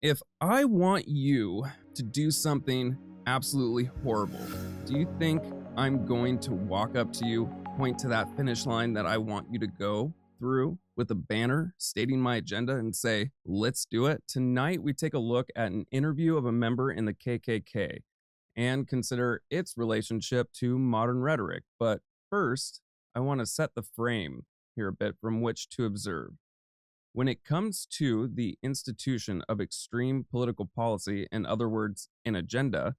If I want you to do something absolutely horrible, do you think I'm going to walk up to you, point to that finish line that I want you to go through with a banner stating my agenda and say, let's do it? Tonight, we take a look at an interview of a member in the KKK and consider its relationship to modern rhetoric. But first, I want to set the frame here a bit from which to observe. When it comes to the institution of extreme political policy, in other words, an agenda,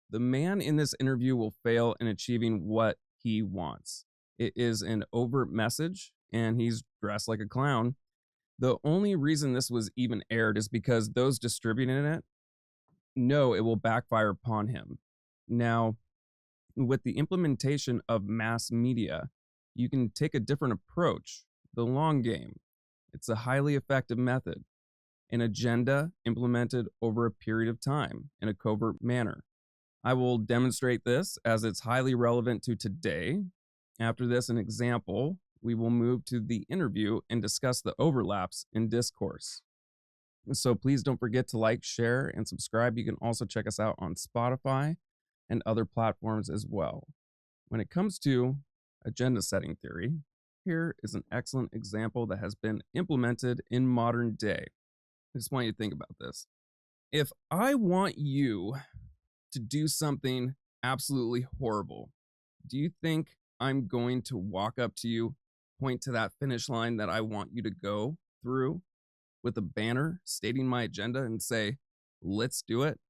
the man in this interview will fail in achieving what he wants. It is an overt message, and he's dressed like a clown. The only reason this was even aired is because those distributing it know it will backfire upon him. Now, with the implementation of mass media, you can take a different approach, the long game. It's a highly effective method, an agenda implemented over a period of time in a covert manner. I will demonstrate this as it's highly relevant to today. After this, an example, we will move to the interview and discuss the overlaps in discourse. So please don't forget to like, share, and subscribe. You can also check us out on Spotify and other platforms as well. When it comes to agenda setting theory, here is an excellent example that has been implemented in modern day. I just want you to think about this. If I want you to do something absolutely horrible, do you think I'm going to walk up to you, point to that finish line that I want you to go through with a banner stating my agenda and say, let's do it?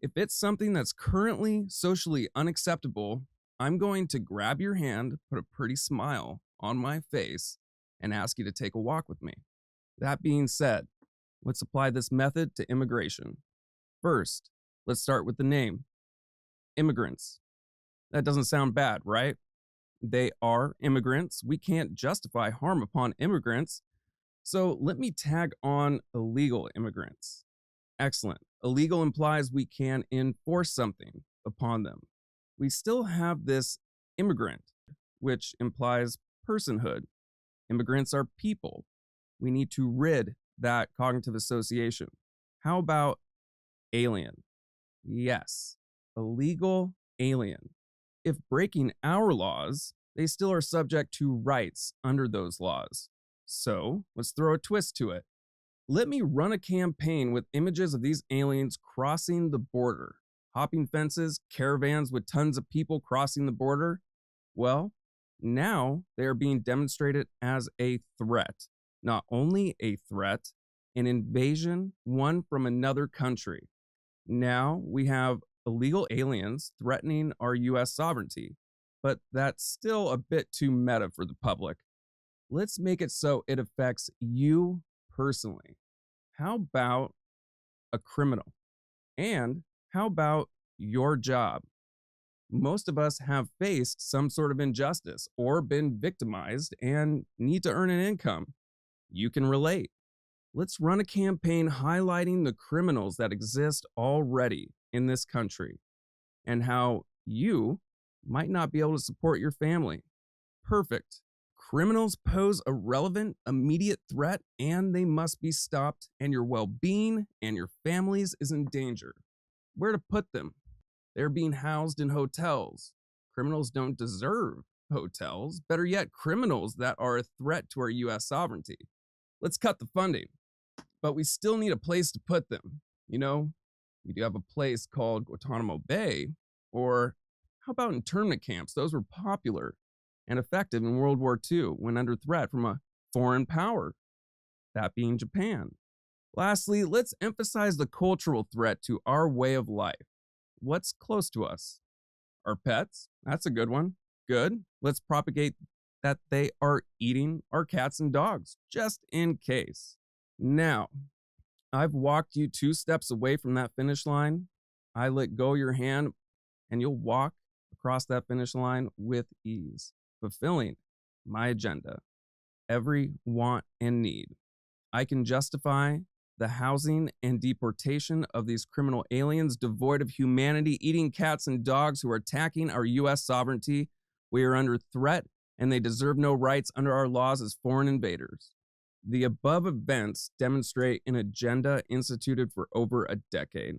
If it's something that's currently socially unacceptable, I'm going to grab your hand, put a pretty smile on my face, and ask you to take a walk with me. That being said, let's apply this method to immigration. First, let's start with the name, immigrants. That doesn't sound bad, right? They are immigrants. We can't justify harm upon immigrants. So let me tag on illegal immigrants. Excellent. Illegal implies we can enforce something upon them. We still have this immigrant, which implies personhood. Immigrants are people. We need to rid that cognitive association. How about alien? Yes, illegal alien. If breaking our laws, they still are subject to rights under those laws. So let's throw a twist to it. Let me run a campaign with images of these aliens crossing the border, hopping fences, caravans with tons of people crossing the border. Well, now they are being demonstrated as a threat. Not only a threat, an invasion, one from another country. Now we have illegal aliens threatening our US sovereignty, but that's still a bit too meta for the public. Let's make it so it affects you personally. How about a criminal? And how about your job? Most of us have faced some sort of injustice or been victimized and need to earn an income. You can relate. Let's run a campaign highlighting the criminals that exist already in this country and how you might not be able to support your family. Perfect. Criminals pose a relevant, immediate threat, and they must be stopped, and your well-being and your families is in danger. Where to put them? They're being housed in hotels. Criminals don't deserve hotels. Better yet, criminals that are a threat to our US sovereignty. Let's cut the funding, but we still need a place to put them. You know, we do have a place called Guantanamo Bay, or how about internment camps? Those were popular and effective in World War II when under threat from a foreign power, that being Japan. Lastly, let's emphasize the cultural threat to our way of life. What's close to us? Our pets? That's a good one. Good. Let's propagate that they are eating our cats and dogs, just in case. Now, I've walked you 2 steps away from that finish line. I let go of your hand, and you'll walk across that finish line with ease, fulfilling my agenda, every want and need. I can justify the housing and deportation of these criminal aliens devoid of humanity, eating cats and dogs who are attacking our US sovereignty. We are under threat, and they deserve no rights under our laws as foreign invaders. The above events demonstrate an agenda instituted for over a decade.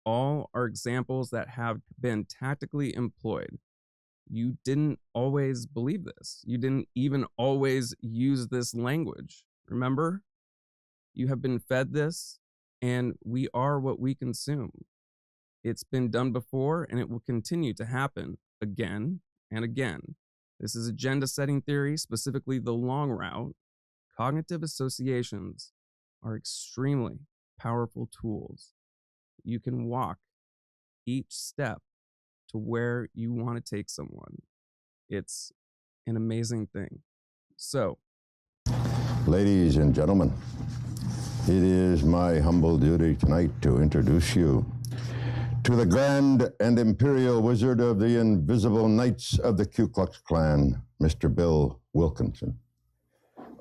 All are examples that have been tactically employed. You didn't always believe this. You didn't even always use this language. Remember? You have been fed this, and we are what we consume. It's been done before, and it will continue to happen again and again. This is agenda setting theory, specifically the long route. Cognitive associations are extremely powerful tools. You can walk each step to where you want to take someone. It's an amazing thing. So, ladies and gentlemen, it is my humble duty tonight to introduce you to the Grand and Imperial Wizard of the Invisible Knights of the Ku Klux Klan, Mr. Bill Wilkinson.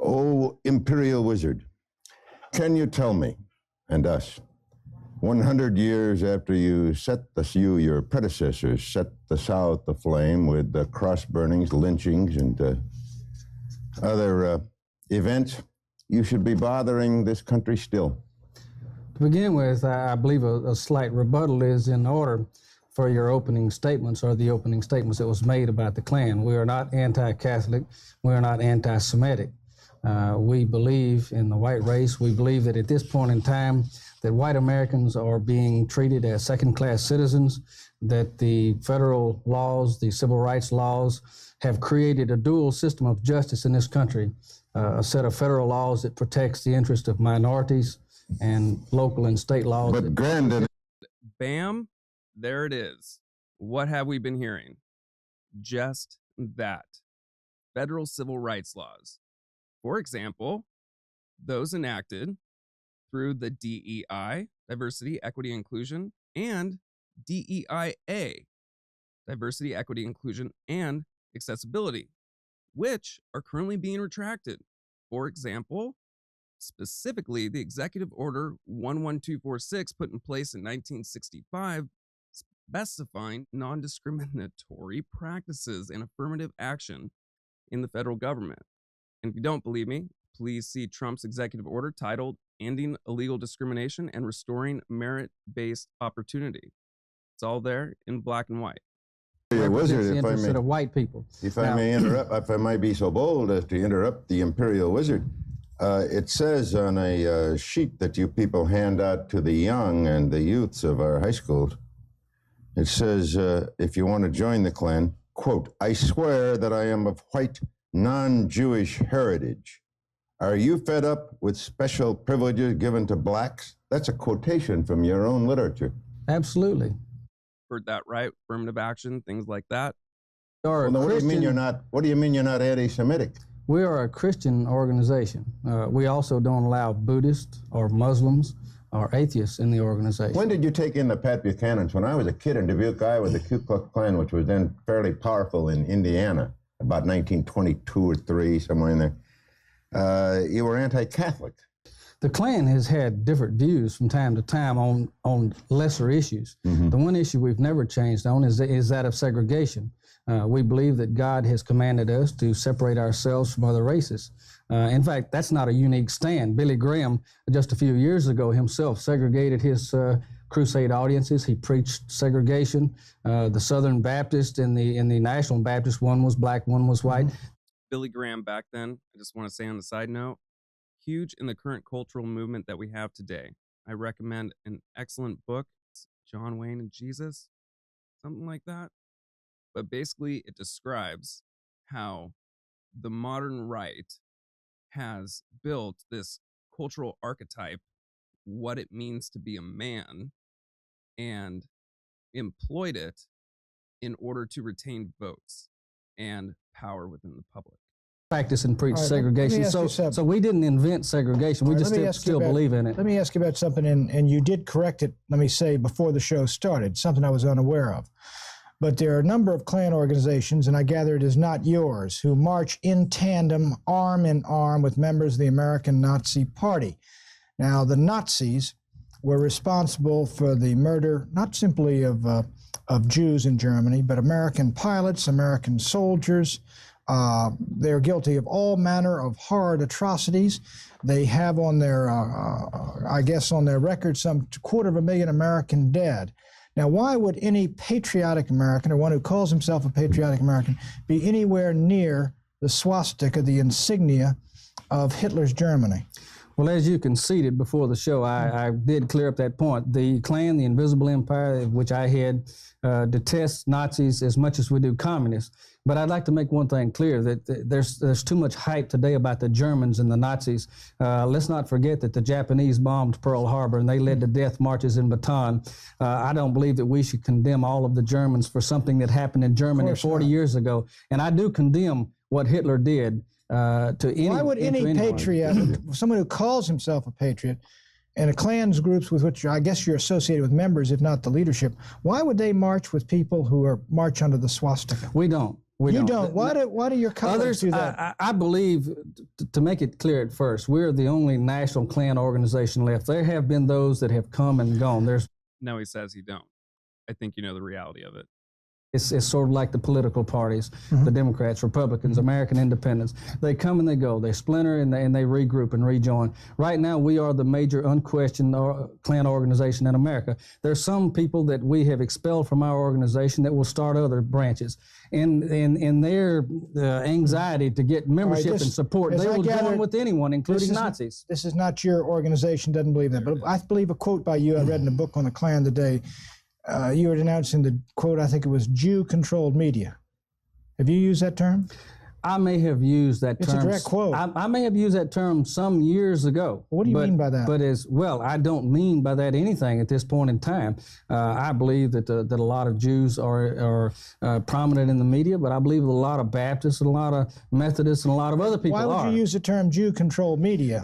Oh, Imperial Wizard, can you tell me and us, 100 years after your predecessors set the South aflame with the cross burnings, lynchings, and other events, you should be bothering this country still? To begin with, I believe a slight rebuttal is in order for your opening statements or the opening statements that was made about the Klan. We are not anti-Catholic. We are not anti-Semitic. We believe in the white race. We believe that at this point in time that white Americans are being treated as second-class citizens, that the federal laws, the civil rights laws, have created a dual system of justice in this country, a set of federal laws that protects the interest of minorities and local and state laws. But Grandin, bam, there it is. What have we been hearing? Just that. Federal civil rights laws. For example, those enacted through the DEI, diversity, equity, inclusion, and DEIA, diversity, equity, inclusion, and accessibility, which are currently being retracted. For example, specifically the Executive Order 11246 put in place in 1965, specifying non-discriminatory practices and affirmative action in the federal government. And if you don't believe me, please see Trump's executive order titled Ending Illegal Discrimination and Restoring Merit-Based Opportunity. It's all there in black and white. Wizard, if I may, of white people. If I may interrupt, if I might be so bold as to interrupt the Imperial Wizard, it says on a sheet that you people hand out to the young and the youths of our high schools, it says, if you want to join the Klan, quote, I swear that I am of white, non-Jewish heritage. Are you fed up with special privileges given to blacks? That's a quotation from your own literature. Absolutely. Heard that right? Affirmative action, things like that. Well, now, what do you mean you're not anti-Semitic? We are a Christian organization. We also don't allow Buddhists or Muslims or atheists in the organization. When did you take in the Pat Buchanans? When I was a kid in Dubuque, Iowa, the Ku Klux Klan, which was then fairly powerful in Indiana, about 1922 or 3, somewhere in there, you were anti-Catholic. The Klan has had different views from time to time on lesser issues. Mm-hmm. The one issue we've never changed on is that of segregation. We believe that God has commanded us to separate ourselves from other races. In fact, that's not a unique stand. Billy Graham, just a few years ago himself, segregated his crusade audiences. He preached segregation. The Southern Baptist and the National Baptist, one was black, one was white. Billy Graham back then, I just want to say on the side note, huge in the current cultural movement that we have today. I recommend an excellent book, John Wayne and Jesus, something like that. But basically it describes how the modern right has built this cultural archetype, what it means to be a man, and employed it in order to retain votes and power within the public. Practice and preach segregation. So we didn't invent segregation. We just still believe in it. Let me ask you about something, and you did correct it, let me say, before the show started, something I was unaware of. But there are a number of Klan organizations, and I gather it is not yours, who march in tandem, arm in arm with members of the American Nazi Party. Now, the Nazis were responsible for the murder, not simply of Jews in Germany, but American pilots, American soldiers, They're guilty of all manner of horrid atrocities. They have on their, I guess, on their record some 250,000 American dead. Now, why would any patriotic American, or one who calls himself a patriotic American, be anywhere near the swastika, the insignia of Hitler's Germany? Well, as you conceded before the show, I did clear up that point. The Klan, the Invisible Empire, which I head, detests Nazis as much as we do communists. But I'd like to make one thing clear, that there's too much hype today about the Germans and the Nazis. Let's not forget that the Japanese bombed Pearl Harbor and they led to death marches in Bataan. I don't believe that we should condemn all of the Germans for something that happened in Germany 40 years ago. And I do condemn what Hitler did. Why would any patriot, someone who calls himself a patriot, and a Klan's groups with which I guess you're associated with members, if not the leadership, why would they march with people who are march under the swastika? We don't. You don't. Why do your colleagues do that? I believe, to make it clear at first, we're the only national Klan organization left. There have been those that have come and gone. No, he says he don't. I think you know the reality of it. It's sort of like the political parties, the Democrats, Republicans, American independents. They come and they go. They splinter and they regroup and rejoin. Right now, we are the major unquestioned Klan organization in America. There's some people that we have expelled from our organization that will start other branches. In their anxiety to get membership and support, they will join with anyone, including Nazis. This is not your organization, doesn't believe that. But I believe a quote by you I read in a book on the Klan today. You were denouncing the quote, I think it was Jew-controlled media. Have you used that term? I may have used that term. It's a direct quote. I may have used that term some years ago. What do you mean by that? But I don't mean by that anything at this point in time. I believe that a lot of Jews are prominent in the media, but I believe a lot of Baptists and a lot of Methodists and a lot of other people are. Why would you use the term Jew-controlled media?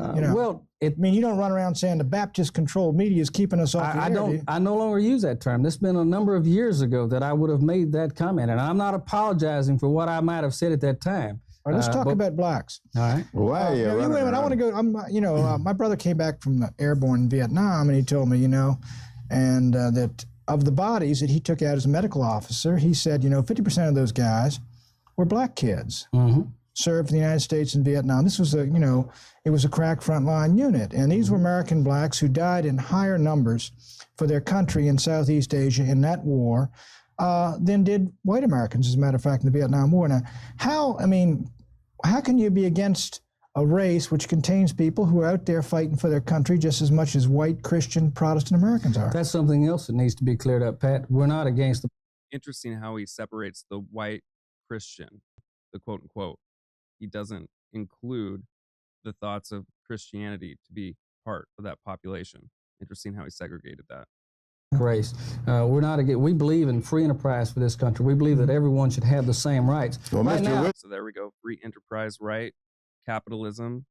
I mean, you don't run around saying the Baptist-controlled media is keeping us off the air, do you? I no longer use that term. It's been a number of years ago that I would have made that comment, and I'm not apologizing for what I might have said at that time. All right, let's talk about blacks. All right. Why? Wait a minute. I want to go. My brother came back from the airborne in Vietnam, and he told me, that of the bodies that he took out as a medical officer, he said, 50% of those guys were black kids. Served in the United States and Vietnam. This was it was a crack frontline unit. And these were American blacks who died in higher numbers for their country in Southeast Asia in that war than did white Americans, as a matter of fact, in the Vietnam War. Now, how can you be against a race which contains people who are out there fighting for their country just as much as white Christian Protestant Americans are? That's something else that needs to be cleared up, Pat. We're not against the... Interesting how he separates the white Christian, the quote unquote. He doesn't include the thoughts of Christianity to be part of that population. Interesting how he segregated that. Race. We're not against. We believe in free enterprise for this country. We believe that everyone should have the same rights. Well, right now, so there we go. Free enterprise, right? Capitalism.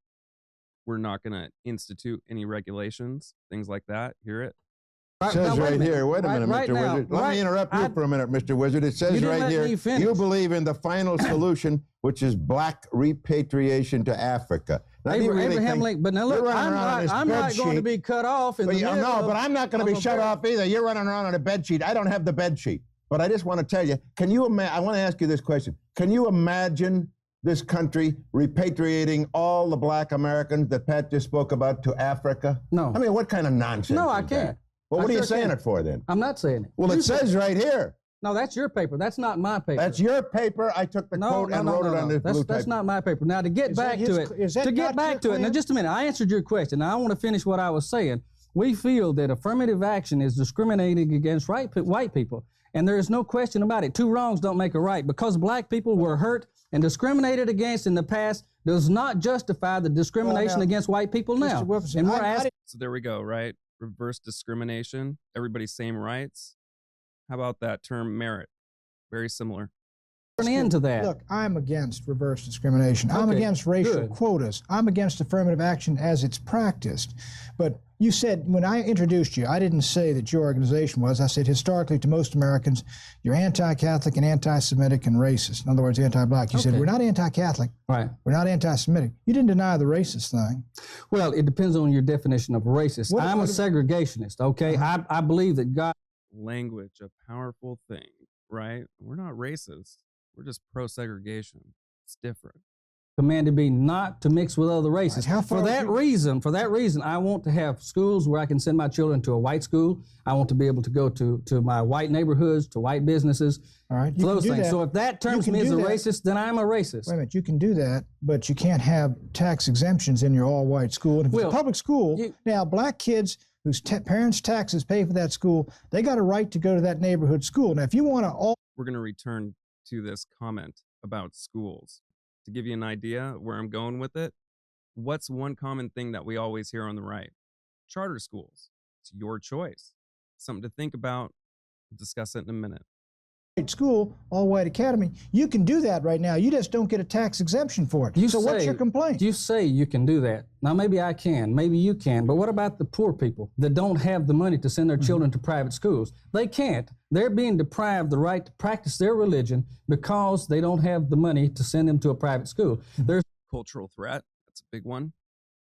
We're not going to institute any regulations, things like that. Hear it? It says right here, wait a minute, right Mr. now, Wizard. Let me interrupt you for a minute, Mr. Wizard. It says right here, you believe in the final solution, which is black repatriation to Africa. Now, Abraham Lincoln, but now look, I'm not going to be cut off in the middle but I'm not going to be shut off either. You're running around on a bed sheet. I don't have the bed sheet. But I just want to tell you, I want to ask you this question. Can you imagine this country repatriating all the black Americans that Pat just spoke about to Africa? No. I mean, what kind of nonsense No, I is can't. that? Well, what are you saying it for then? I'm not saying it. Well, it says right here. No, that's your paper. That's not my paper. That's your paper. I took the quote and wrote it on this blue paper. That's not my paper. Now, to get back to it, now just a minute, I answered your question. Now, I want to finish what I was saying. We feel that affirmative action is discriminating against white people, and there is no question about it. Two wrongs don't make a right. Because black people were hurt and discriminated against in the past does not justify the discrimination against white people now. And we're asking. So there we go, right? Reverse discrimination, everybody's same rights. How about that term merit? Very similar. An end to that. Look, I'm against reverse discrimination. I'm against racial quotas. I'm against affirmative action as it's practiced. But you said, when I introduced you, I didn't say that your organization was. I said, historically, to most Americans, you're anti-Catholic and anti-Semitic and racist. In other words, anti-black. You said, we're not anti-Catholic. Right. We're not anti-Semitic. You didn't deny the racist thing. Well, it depends on your definition of racist. I'm a segregationist, okay? I believe that God... Language, a powerful thing, right? We're not racist. We're just pro-segregation. It's different. Commanded me not to mix with other races. How far For that reason, I want to have schools where I can send my children to a white school. I want to be able to go to my white neighborhoods, to white businesses. All right, you for can those do things. that. So if that terms can me as do a that. racist, then I'm a racist. Wait a minute, you can do that, but you can't have tax exemptions in your all-white school. And if it's a public school, now black kids whose parents' taxes pay for that school, they got a right to go to that neighborhood school. Now, if you want to We're going to return to this comment about schools. To give you an idea where I'm going with it, what's one common thing that we always hear on the right? Charter schools. It's your choice. Something to think about. We'll discuss it in a minute. school, all-white academy, you can do that right now. You just don't get a tax exemption for it. So what's your complaint? You say you can do that. Now, maybe I can, maybe you can, but what about the poor people that don't have the money to send their children to private schools? They can't. They're being deprived the right to practice their religion because they don't have the money to send them to a private school. There's Cultural threat. That's a big one.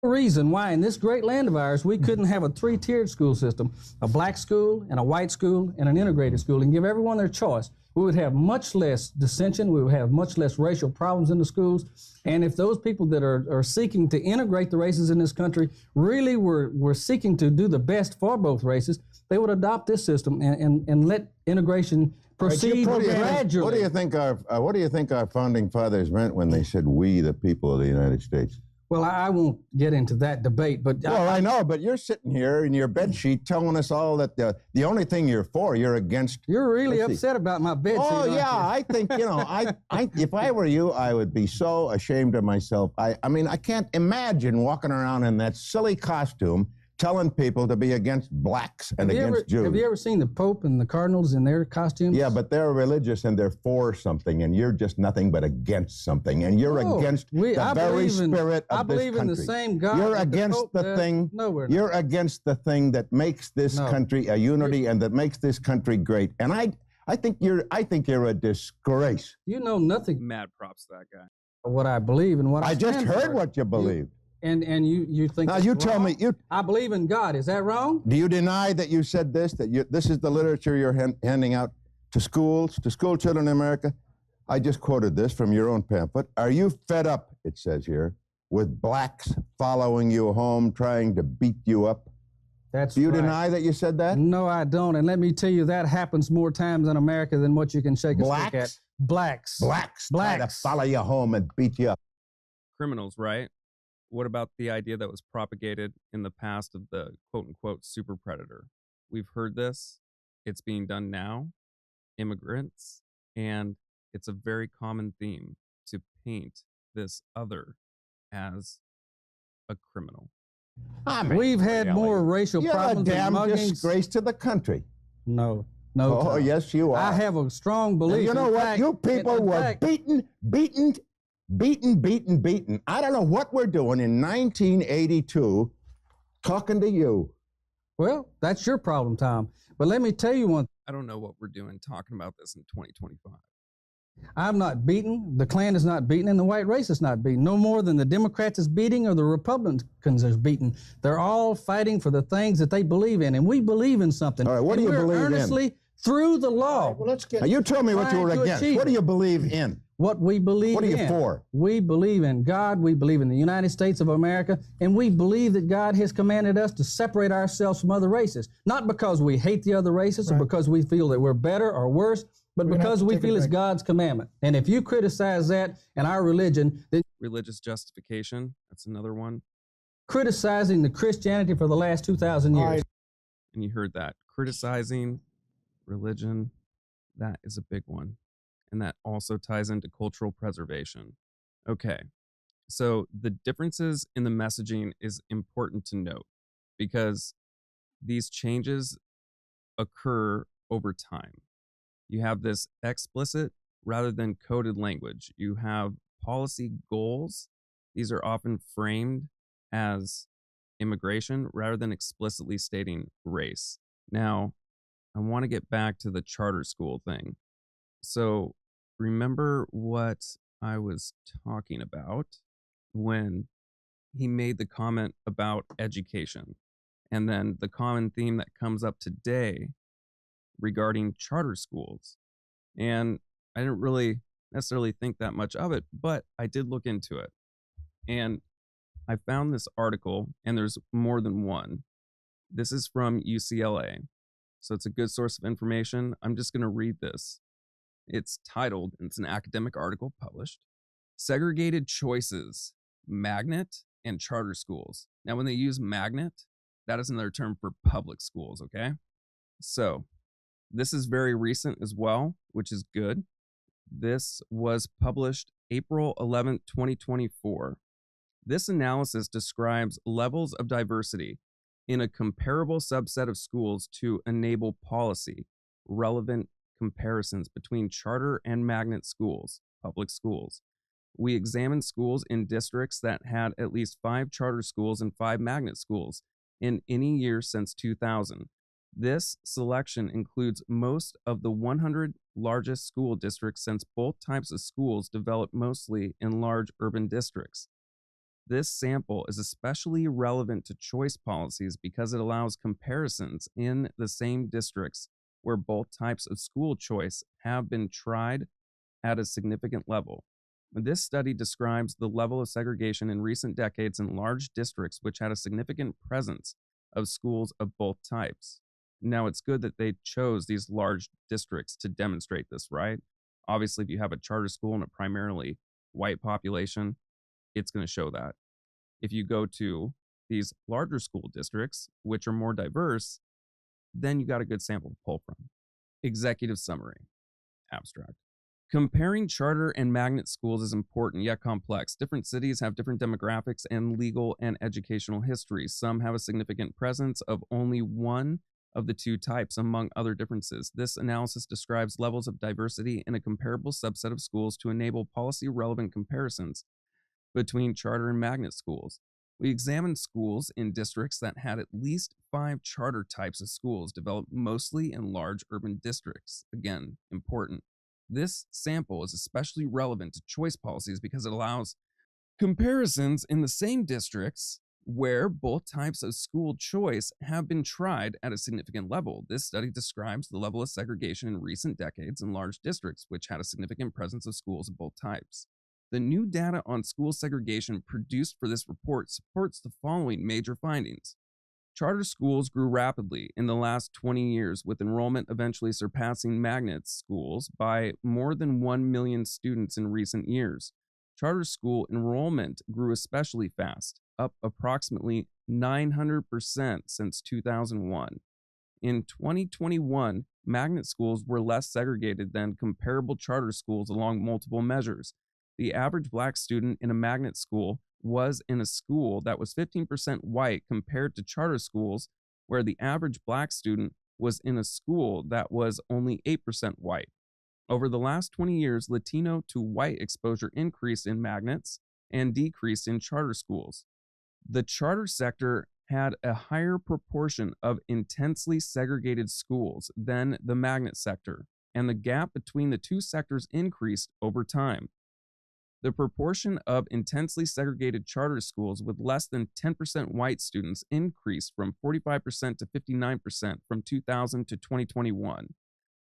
no reason why in this great land of ours we couldn't have a three-tiered school system, a black school and a white school and an integrated school, and give everyone their choice. We would have much less dissension, we would have much less racial problems in the schools, and if those people that are seeking to integrate the races in this country really were seeking to do the best for both races, they would adopt this system and let integration proceed gradually. What do you think our founding fathers meant when they said "we, the people of the United States"? Well, I won't get into that debate, but Well, I know, but you're sitting here in your bed sheet telling us all that the only thing you're for, you're against. You're really upset about my bed sheet. Oh aren't yeah, you? I think if I were you, I would be so ashamed of myself. I mean, I can't imagine walking around in that silly costume, telling people to be against blacks and against Jews. Have you ever seen the Pope and the Cardinals in their costumes? Yeah, but they're religious and they're for something, and you're just nothing but against something, and you're against the very spirit of this country. I believe in the same God. You're against the thing. No, we're not. You're against the thing that makes this country a unity and that makes this country great. And I think you're a disgrace. You know nothing Mad props to that guy. of what I believe and what I I just stand heard for. what you believe. And you think Now that's you tell wrong? me, I believe in God. Is that wrong? do you deny that you said this? This is the literature you're handing out to schools, to school children in America? I just quoted this from your own pamphlet. Are you fed up, it says here, with blacks following you home, trying to beat you up? That's Do you right. deny that you said that? No, I don't. And let me tell you, that happens more times in America than what you can shake a stick at. Blacks? Blacks. Blacks try to follow you home and beat you up. Criminals, right? What about the idea that was propagated in the past of the quote-unquote super predator? We've heard this. It's being done now. Immigrants. And it's a very common theme to paint this other as a criminal. I mean, We've had more racial you're problems a than damn muggings. disgrace to the country. No, Oh, Tom. yes, you are. I have a strong belief. And you know in what? fact- You people in were fact- beaten. I don't know what we're doing in 1982 talking to you. Well, that's your problem, Tom. But let me tell you one. I don't know what we're doing talking about this in 2025. I'm not beaten. The Klan is not beaten, and the white race is not beaten. No more than the Democrats is beating or the Republicans is beaten. They're all fighting for the things that they believe in, and we believe in something. All right, what and do you we're believe in? earnestly through the law. Well, let's get. Now, you tell me what you were Trying to against. achieve What do it. you believe in? What we believe in. What are you for? We believe in God. We believe in the United States of America. And we believe that God has commanded us to separate ourselves from other races. Not because we hate the other races or because we feel that we're better or worse, but because we feel it's God's commandment. And if you criticize that and our religion, then Religious justification. That's another one. criticizing the Christianity for the last 2,000 years. All right. And you heard that. Criticizing religion. That is a big one. And that also ties into cultural preservation. Okay. So the differences in the messaging is important to note because these changes occur over time. You have this explicit rather than coded language. You have policy goals. These are often framed as immigration rather than explicitly stating race. Now, I want to get back to the charter school thing. So remember what I was talking about when he made the comment about education, and then the common theme that comes up today regarding charter schools. And I didn't really necessarily think that much of it, but I did look into it. And I found this article, and there's more than one. This is from UCLA. So it's a good source of information. I'm just going to read this. It's titled, and it's an academic article published, Segregated Choices, Magnet and Charter Schools. Now, when they use magnet, that is another term for public schools, okay? So this is very recent as well, which is good. This was published April 11th, 2024. This analysis describes levels of diversity in a comparable subset of schools to enable policy relevant comparisons between charter and magnet schools, public schools. We examined schools in districts that had at least 5 charter schools and 5 magnet schools in any year since 2000. This selection includes most of the 100 largest school districts since both types of schools developed mostly in large urban districts. This sample is especially relevant to choice policies because it allows comparisons in the same districts where both types of school choice have been tried at a significant level. This study describes the level of segregation in recent decades in large districts which had a significant presence of schools of both types. Now, it's good that they chose these large districts to demonstrate this, right? Obviously, if you have a charter school and a primarily white population, it's going to show that. If you go to these larger school districts, which are more diverse, then you got a good sample to pull from. Executive summary, abstract. Comparing charter and magnet schools is important yet complex. Different cities have different demographics and legal and educational histories. Some have a significant presence of only one of the two types, among other differences. This analysis describes levels of diversity in a comparable subset of schools to enable policy-relevant comparisons between charter and magnet schools. We examined schools in districts that had at least 5 charter types of schools developed mostly in large urban districts. Again, important. This sample is especially relevant to choice policies because it allows comparisons in the same districts where both types of school choice have been tried at a significant level. This study describes the level of segregation in recent decades in large districts which had a significant presence of schools of both types. The new data on school segregation produced for this report supports the following major findings. Charter schools grew rapidly in the last 20 years, with enrollment eventually surpassing magnet schools by more than 1 million students in recent years. Charter school enrollment grew especially fast, up approximately 900% since 2001. In 2021, magnet schools were less segregated than comparable charter schools along multiple measures. The average Black student in a magnet school was in a school that was 15% white compared to charter schools where the average Black student was in a school that was only 8% white. Over the last 20 years, Latino to white exposure increased in magnets and decreased in charter schools. The charter sector had a higher proportion of intensely segregated schools than the magnet sector, and the gap between the two sectors increased over time. The proportion of intensely segregated charter schools with less than 10% white students increased from 45% to 59% from 2000 to 2021.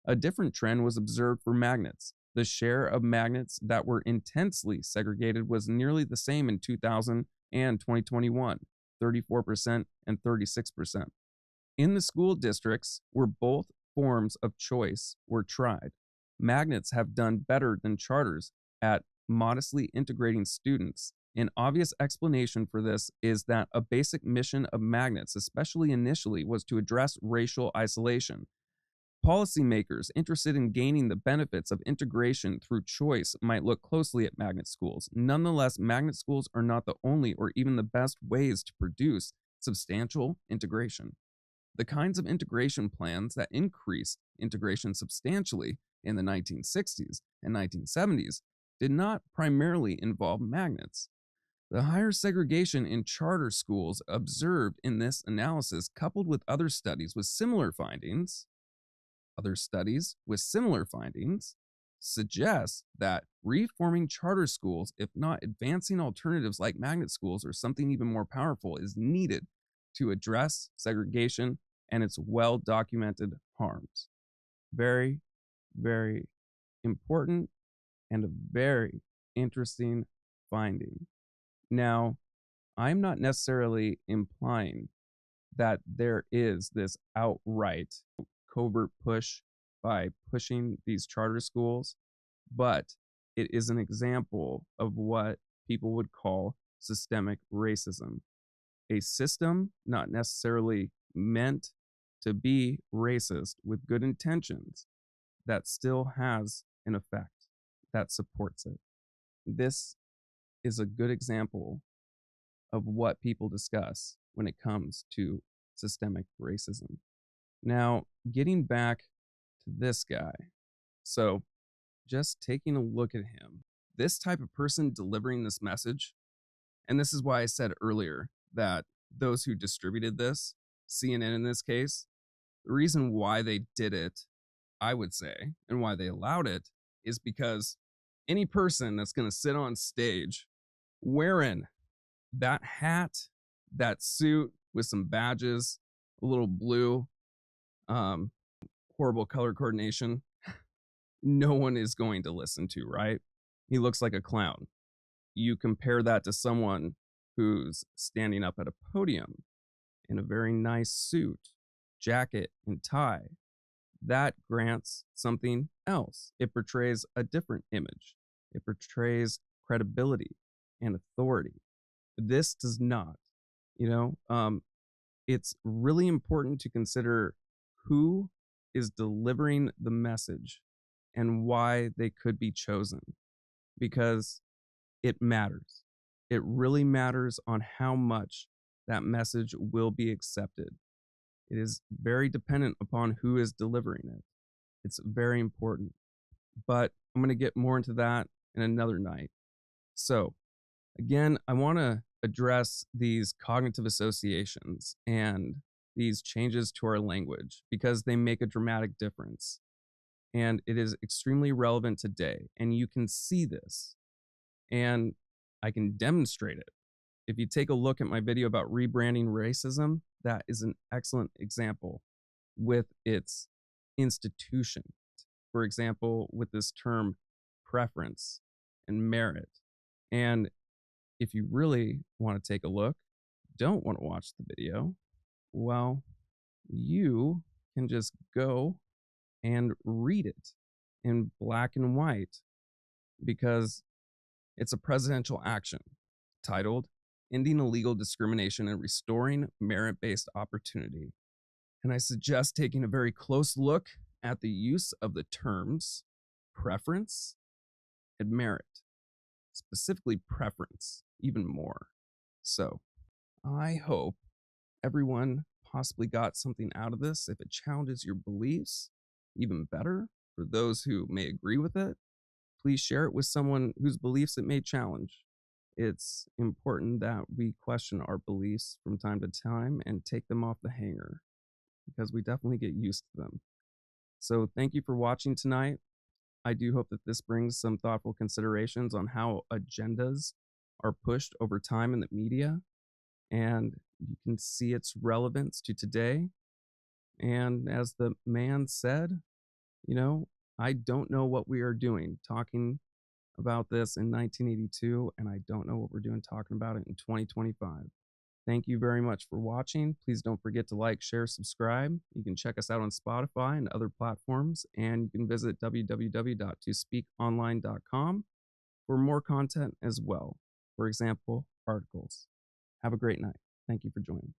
A different trend was observed for magnets. The share of magnets that were intensely segregated was nearly the same in 2000 and 2021, 34% and 36%. In the school districts where both forms of choice were tried, magnets have done better than charters at modestly integrating students. An obvious explanation for this is that a basic mission of magnets, especially initially, was to address racial isolation. Policymakers interested in gaining the benefits of integration through choice might look closely at magnet schools. Nonetheless, magnet schools are not the only or even the best ways to produce substantial integration. The kinds of integration plans that increased integration substantially in the 1960s and 1970s did not primarily involve magnets. The higher segregation in charter schools observed in this analysis, coupled with other studies with similar findings, suggests that reforming charter schools, if not advancing alternatives like magnet schools or something even more powerful, is needed to address segregation and its well-documented harms. Very, very important and a very interesting finding. Now, I'm not necessarily implying that there is this outright covert push by pushing these charter schools, but it is an example of what people would call systemic racism. A system not necessarily meant to be racist with good intentions that still has an effect that supports it. This is a good example of what people discuss when it comes to systemic racism. Now, getting back to this guy. So, just taking a look at him, this type of person delivering this message, and this is why I said earlier that those who distributed this, CNN in this case, the reason why they did it, I would say, and why they allowed it, is because any person that's going to sit on stage wearing that hat, that suit with some badges, a little blue, horrible color coordination, no one is going to listen to, right? He looks like a clown. You compare that to someone who's standing up at a podium in a very nice suit, jacket, and tie. That grants something else. It portrays a different image. It portrays credibility and authority. This does not, it's really important to consider who is delivering the message and why they could be chosen, because it matters. It really matters on how much that message will be accepted. It is very dependent upon who is delivering it. It's very important. But I'm going to get more into that in another night. So, again, I want to address these cognitive associations and these changes to our language because they make a dramatic difference. And it is extremely relevant today. And you can see this. And I can demonstrate it. If you take a look at my video about rebranding racism, that is an excellent example with its institution. For example, with this term preference and merit. And if you really want to take a look, don't want to watch the video, well, you can just go and read it in black and white because it's a presidential action titled Ending Illegal Discrimination and Restoring Merit-Based Opportunity. And I suggest taking a very close look at the use of the terms preference and merit, specifically preference, even more. So I hope everyone possibly got something out of this. If it challenges your beliefs, even better. For those who may agree with it, please share it with someone whose beliefs it may challenge. It's important that we question our beliefs from time to time and take them off the hanger because we definitely get used to them. So thank you for watching tonight. I do hope that this brings some thoughtful considerations on how agendas are pushed over time in the media, and you can see its relevance to today. And as the man said, I don't know what we are doing talking about this in 1982, and I don't know what we're doing talking about it in 2025. Thank you very much for watching. Please don't forget to like, share, subscribe. You can check us out on Spotify and other platforms, and you can visit www.tospeakonline.com for more content as well. For example, articles. Have a great night. Thank you for joining.